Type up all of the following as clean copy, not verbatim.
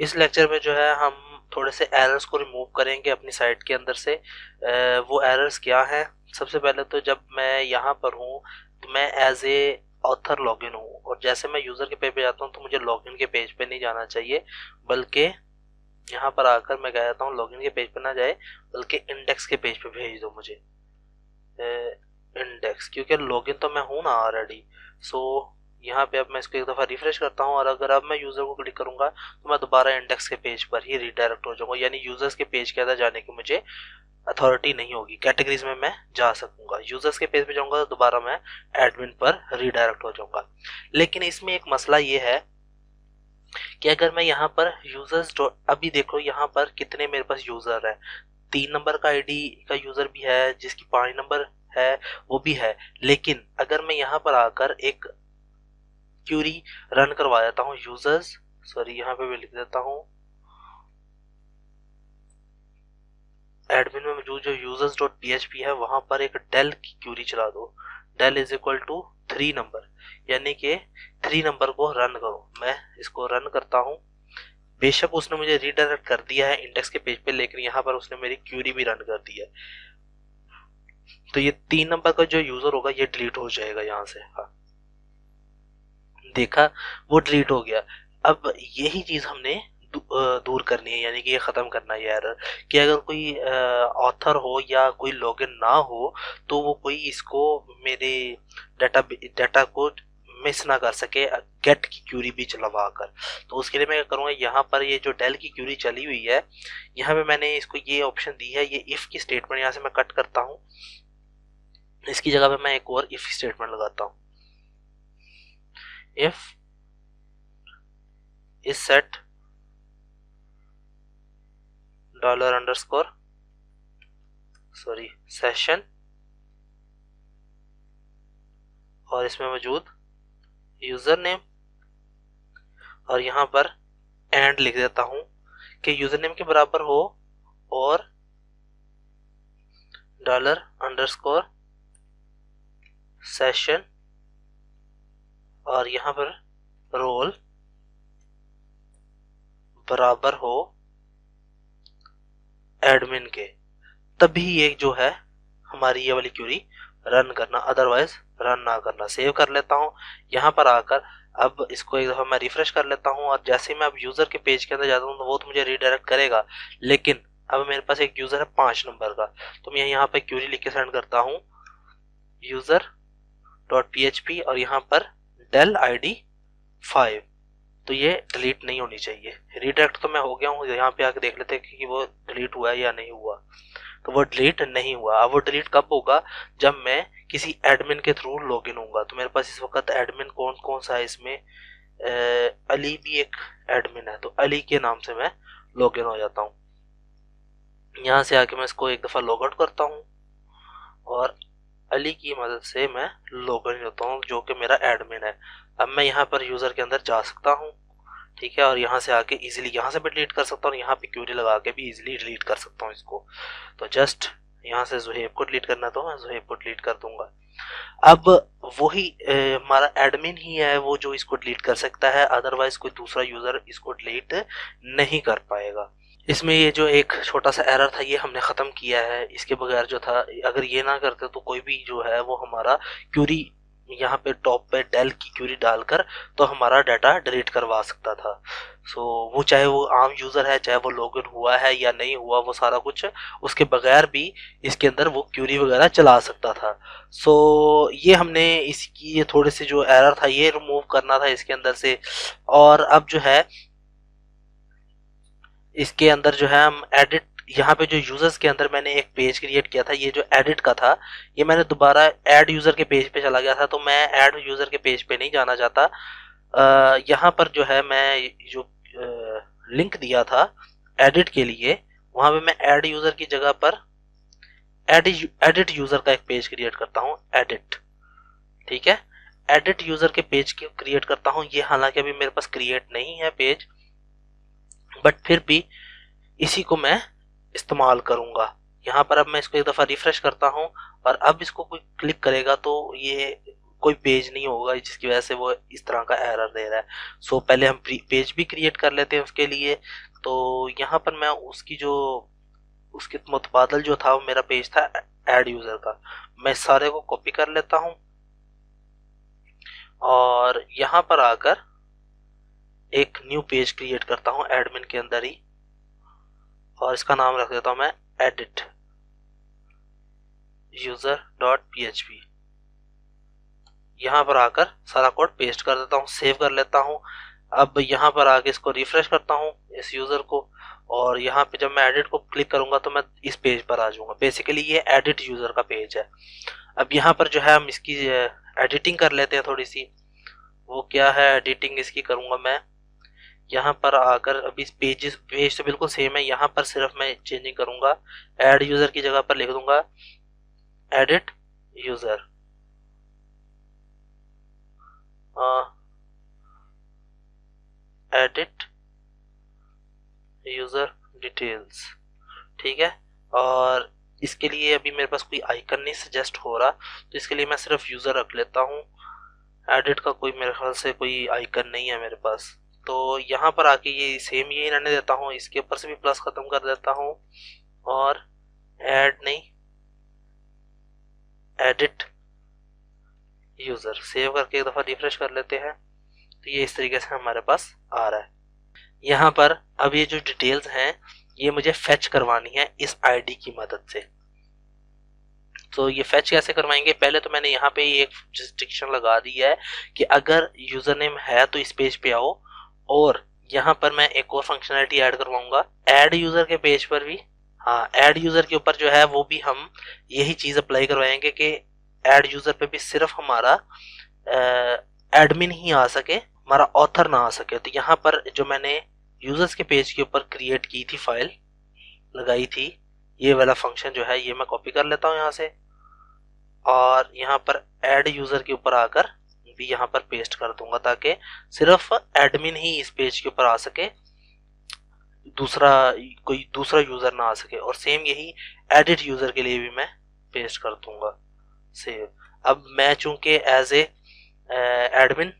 इस लेक्चर में जो है हम थोड़े से एरर्स को रिमूव करेंगे अपनी साइट के अंदर से। वो एरर्स क्या हैं? सबसे पहले तो जब मैं यहाँ पर हूँ तो मैं एज ए ऑथर लॉगिन हूँ, और जैसे मैं यूज़र के पेज पे जाता हूँ तो मुझे लॉगिन के पेज पे नहीं जाना चाहिए, बल्कि यहाँ पर आकर मैं कह जाता हूँ लॉगिन के पेज पे ना जाए, बल्कि इंडेक्स के पेज पे भेज दो मुझे। इंडेक्स, क्योंकि लॉगिन तो मैं हूँ ना ऑलरेडी। सो यहाँ पे अब मैं इसको एक दफ़ा रिफ्रेश करता हूँ, और अगर अब मैं यूज़र को क्लिक करूँगा तो मैं दोबारा इंडेक्स के पेज पर ही रिडायरेक्ट हो जाऊँगा, यानी यूज़र्स के पेज के अंदर जाने की मुझे अथॉरिटी नहीं होगी। कैटेगरीज में मैं जा सकूंगा, यूजर्स के पेज पे जाऊंगा तो दोबारा मैं एडमिन पर रीडायरेक्ट हो जाऊंगा। लेकिन इसमें एक मसला ये है कि अगर मैं यहाँ पर यूजर्स, अभी देखो यहाँ पर कितने मेरे पास यूजर है। 3 नंबर का आईडी का यूजर भी है, जिसकी 5 नंबर है वो भी है। लेकिन अगर मैं यहाँ पर आकर एक क्यूरी रन करवा देता हूँ यूजर्स, सॉरी यहाँ पे मैं लिख देता हूँ एडमिन में मौजूद जो यूजर्स डॉट पी है वहां पर एक डेल की क्यूरी चला दो, del is equal to 3 number, यानी कि 3 नंबर को रन करो। मैं इसको रन करता हूँ। बेशक उसने मुझे रीडायरेक्ट कर दिया है इंडेक्स के पेज पे, लेकिन यहाँ पर उसने मेरी क्यूरी भी रन कर दी है। तो ये 3 नंबर का जो यूजर होगा ये डिलीट हो जाएगा यहाँ से। हाँ, देखा, वो डिलीट हो गया। अब यही चीज हमने दूर करनी है, यानी कि ये ख़त्म करना है ये एरर, कि अगर कोई ऑथर हो या कोई लॉगिन ना हो तो वो कोई इसको मेरे डाटा को मिस ना कर सके गेट की क्यूरी भी चलवा कर। तो उसके लिए मैं क्या करूँगा, यहाँ पर ये जो डेल की क्यूरी चली हुई है यहाँ पे मैंने इसको ये ऑप्शन दी है, ये इफ़ की स्टेटमेंट यहाँ से मैं कट करता हूँ। इसकी जगह पे मैं एक और इफ़ स्टेटमेंट लगाता हूँ, if is set dollar underscore session, और इसमें मौजूद यूजर नेम, और यहाँ पर एंड लिख देता हूँ कि यूजर नेम के बराबर हो और डॉलर अंडरस्कोर सेशन, और यहाँ पर रोल बराबर हो एडमिन के, तभी ये जो है हमारी ये वाली क्यूरी रन करना, अदरवाइज रन ना करना। सेव कर लेता हूँ यहाँ पर आकर। अब इसको एक दफ़ा मैं रिफ्रेश कर लेता हूँ, और जैसे ही मैं अब यूज़र के पेज के अंदर जाता हूँ तो वो तो मुझे रीडायरेक्ट करेगा, लेकिन अब मेरे पास एक यूज़र है 5 नंबर का, तो मैं यहाँ पर क्यूरी लिख के सेंड करता हूँ यूज़र डॉट पी और यहाँ पर डेल ID 5। तो ये डिलीट नहीं होनी चाहिए। रिडायरेक्ट तो मैं हो गया हूँ, यहाँ पे आके देख लेते हैं कि वो डिलीट हुआ है या नहीं हुआ। तो वो डिलीट नहीं हुआ। अब वो डिलीट कब होगा, जब मैं किसी एडमिन के थ्रू लॉगिन होऊंगा। तो मेरे पास इस वक्त एडमिन कौन कौन सा है इसमें, अली भी एक एडमिन है, तो अली के नाम से मैं लॉगिन हो जाता हूँ। यहाँ से आके मैं इसको एक दफ़ा लॉग आउट करता हूँ, और अली की मदद से मैं लॉगिन होता हूँ जो कि मेरा एडमिन है। अब मैं यहाँ पर यूज़र के अंदर जा सकता हूँ, ठीक है, और यहाँ से आके इजीली यहाँ से भी डिलीट कर सकता हूँ, यहाँ पे क्यूरी लगा के भी इजीली डिलीट कर सकता हूँ इसको। तो जस्ट यहाँ से जुहेब को डिलीट करना, तो मैं जुहेब को डिलीट कर दूंगा। अब वही हमारा एडमिन ही है वो जो इसको डिलीट कर सकता है, अदरवाइज कोई दूसरा यूज़र इसको डिलीट नहीं कर पाएगा। इसमें ये जो एक छोटा सा एरर था ये हमने ख़त्म किया है। इसके बगैर जो था, अगर ये ना करते तो कोई भी जो है वो हमारा क्यूरी यहाँ पे टॉप पे डेल की क्यूरी डालकर तो हमारा डाटा डिलीट करवा सकता था। सो वो चाहे वो आम यूज़र है, चाहे वो लॉगिन हुआ है या नहीं हुआ, वो सारा कुछ उसके बगैर भी इसके अंदर वो क्यूरी वगैरह चला सकता था। सो ये हमने इसकी ये थोड़े से जो एरर था ये रिमूव करना था इसके अंदर से। और अब जो है इसके अंदर जो है हम एडिट, यहाँ पे जो यूजर्स के अंदर मैंने एक पेज क्रिएट किया था, ये जो एडिट का था ये मैंने दोबारा ऐड यूजर के पेज पे चला गया था, तो मैं ऐड यूजर के पेज पे नहीं जाना चाहता। यहाँ पर जो है मैं जो लिंक दिया था एडिट के लिए, वहां पे मैं ऐड यूजर की जगह पर एडिट यूजर का एक पेज क्रिएट करता हूँ, एडिट, ठीक है, एडिट यूजर के पेज को क्रिएट करता हूँ। ये हालांकि अभी मेरे पास क्रिएट नहीं है पेज, बट फिर भी इसी को मैं इस्तेमाल करूंगा। यहाँ पर अब मैं इसको एक दफ़ा रिफ्रेश करता हूँ, और अब इसको कोई क्लिक करेगा तो ये कोई पेज नहीं होगा जिसकी वजह से वो इस तरह का एरर दे रहा है। सो पहले हम पेज भी क्रिएट कर लेते हैं उसके लिए। तो यहाँ पर मैं उसके मुतबादल जो था वो मेरा पेज था ऐड यूज़र का, मैं सारे को कॉपी कर लेता हूँ और यहाँ पर आकर एक न्यू पेज क्रिएट करता हूँ एडमिन के अंदर ही, और इसका नाम रख देता हूँ मैं edit user.php। यहाँ पर आकर सारा कोड पेस्ट कर देता हूँ, सेव कर लेता हूँ। अब यहाँ पर आके इसको रिफ्रेश करता हूँ इस यूज़र को, और यहाँ पे जब मैं एडिट को क्लिक करूँगा तो मैं इस पेज पर आ जाऊँगा। बेसिकली ये एडिट यूज़र का पेज है। अब यहाँ पर जो है हम इसकी एडिटिंग कर लेते हैं थोड़ी सी। वो क्या है एडिटिंग इसकी करूँगा मैं, यहाँ पर आकर अभी इस पेज तो बिल्कुल सेम है, यहाँ पर सिर्फ मैं चेंजिंग करूँगा, ऐड यूज़र की जगह पर लिख दूँगा edit user, edit user details, ठीक है। और इसके लिए अभी मेरे पास कोई आइकन नहीं सजेस्ट हो रहा, तो इसके लिए मैं सिर्फ यूज़र रख लेता हूँ। एडिट का कोई मेरे ख्याल से कोई आइकन नहीं है मेरे पास, तो यहाँ पर आके ये सेम यही रहने देता हूँ। इसके ऊपर से भी प्लस ख़त्म कर देता हूँ और ऐड नहीं, एडिट यूज़र सेव करके एक दफ़ा रिफ्रेश कर लेते हैं। तो ये इस तरीके से हमारे पास आ रहा है। यहाँ पर अब ये जो डिटेल्स हैं ये मुझे फेच करवानी है इस आईडी की मदद से। तो ये फेच कैसे करवाएंगे, पहले तो मैंने यहाँ पे एक रिस्ट्रिक्शन लगा दी है कि अगर यूज़र नेम है तो इस पेज पे आओ, और यहाँ पर मैं एक और फंक्शनैलिटी ऐड करवाऊंगा ऐड यूज़र के पेज पर भी। हाँ, ऐड यूज़र के ऊपर जो है वो भी हम यही चीज़ अप्लाई करवाएंगे कि ऐड यूज़र पे भी सिर्फ हमारा एडमिन ही आ सके, हमारा ऑथर ना आ सके। तो यहाँ पर जो मैंने यूज़र्स के पेज के ऊपर क्रिएट की थी फाइल लगाई थी, ये वाला फंक्शन जो है ये मैं कॉपी कर लेता हूँ यहाँ से, और यहाँ पर ऐड यूज़र के ऊपर आकर भी यहाँ पर पेस्ट कर दूंगा ताकि सिर्फ एडमिन ही इस पेज के ऊपर आ सके, कोई दूसरा यूज़र ना आ सके। और सेम यही एडिट यूज़र के लिए भी मैं पेस्ट कर दूंगा सेव। अब मैं चूंकि एज ए एडमिन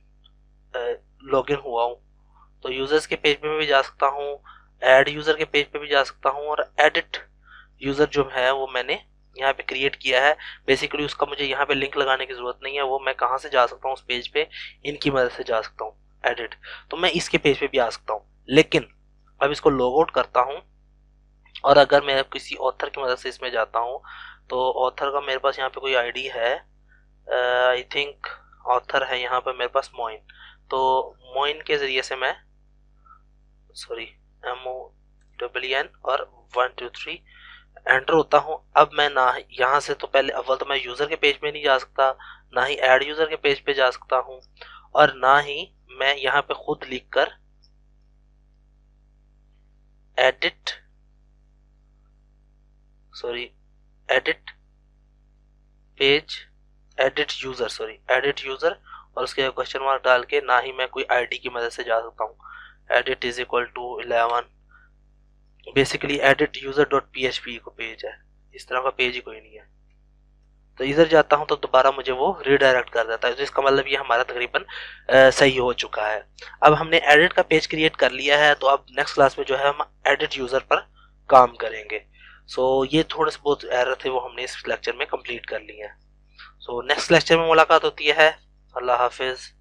लॉगिन हुआ हूँ तो यूज़र्स के पेज पे भी जा सकता हूँ, ऐड यूज़र के पेज पे भी जा सकता हूँ, और एडिट यूज़र जो है वो मैंने यहाँ पे क्रिएट किया है। बेसिकली उसका मुझे यहाँ पे लिंक लगाने की ज़रूरत नहीं है, वो मैं कहाँ से जा सकता हूँ उस पेज पे, इनकी मदद से जा सकता हूँ एडिट। तो मैं इसके पेज पे भी आ सकता हूँ, लेकिन अब इसको लॉग आउट करता हूँ और अगर मैं किसी ऑथर की मदद से इसमें जाता हूँ तो ऑथर का मेरे पास यहाँ पे कोई आईडी है, आई थिंक ऑथर है यहाँ पर मेरे पास मोइन। तो मोइन के ज़रिए से मैं MOEN और 1 2 3 एंटर होता हूँ। अब मैं ना यहाँ से तो पहले अव्वल तो मैं यूज़र के पेज पे नहीं जा सकता, ना ही ऐड यूज़र के पेज पे जा सकता हूँ, और ना ही मैं यहाँ पे खुद लिख कर एडिट पेज एडिट यूज़र और उसके क्वेश्चन मार्क डाल के, ना ही मैं कोई आईडी की मदद से जा सकता हूँ। Edit is equal to 11, basically edit user dot PHP को पेज है, इस तरह का पेज ही कोई नहीं है। तो इधर जाता हूँ तो दोबारा मुझे वो रिडायरेक्ट कर देता है। तो इसका मतलब ये हमारा तकरीबन सही हो चुका है। अब हमने एडिट का पेज क्रिएट कर लिया है, तो अब नेक्स्ट क्लास में जो है हम एडिट यूज़र पर काम करेंगे। सो ये थोड़े से बहुत एरर थे वो हमने इस लेक्चर में कंप्लीट कर लिए हैं। सो नेक्स्ट लेक्चर में मुलाकात होती है। अल्लाह हाफिज़।